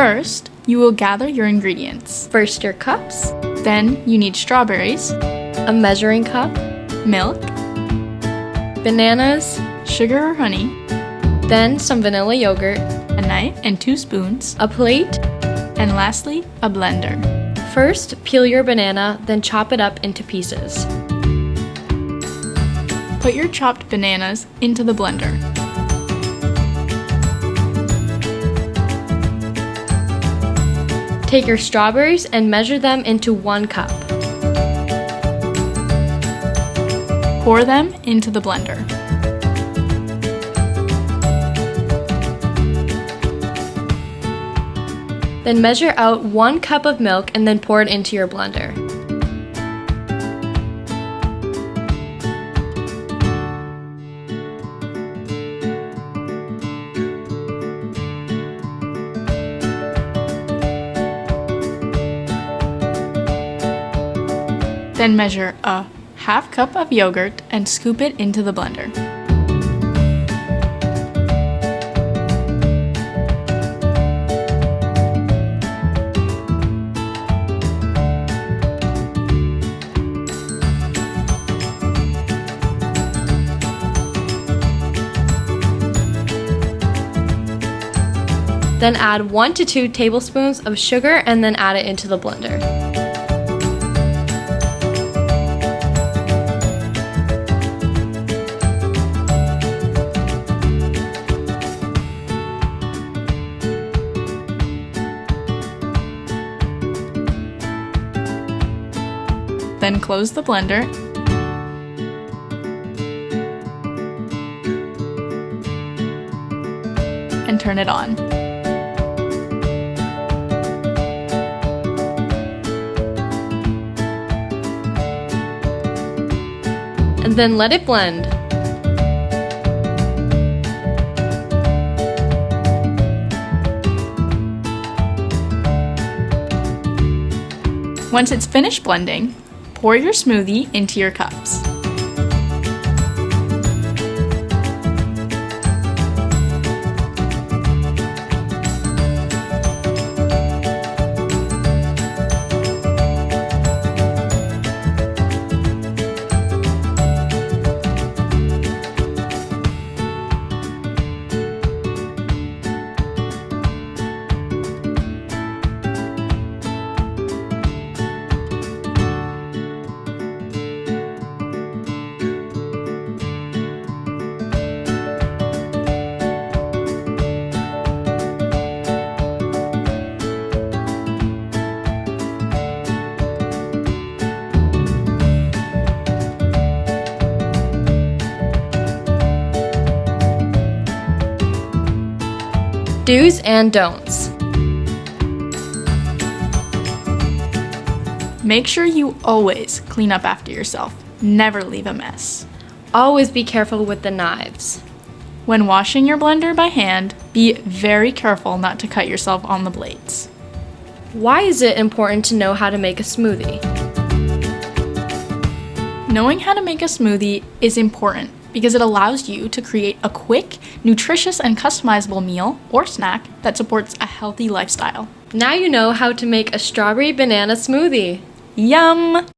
First, you will gather your ingredients. First, your cups, Then you need strawberries, a measuring cup, milk, bananas, sugar or honey, then some vanilla yogurt, a knife and 2 spoons, a plate. and lastly, a blender. First, peel your banana, then chop it up into pieces. Put your chopped bananas into the blender. Take your strawberries and measure them into 1 cup. Pour them into the blender. Then measure out 1 cup of milk and then pour it into your blender. Then measure a half cup of yogurt and scoop it into the blender. Then add 1 to 2 tablespoons of sugar and then add it into the blender. Then close the blender and turn it on. And then let it blend. Once it's finished blending, pour your smoothie into your cups. Do's and don'ts. Make sure you always clean up after yourself. Never leave a mess. Always be careful with the knives. When washing your blender by hand, be very careful not to cut yourself on the blades. Why is it important to know how to make a smoothie? Knowing how to make a smoothie is important because it allows you to create a quick, nutritious, and customizable meal or snack that supports a healthy lifestyle. Now you know how to make a strawberry banana smoothie. Yum!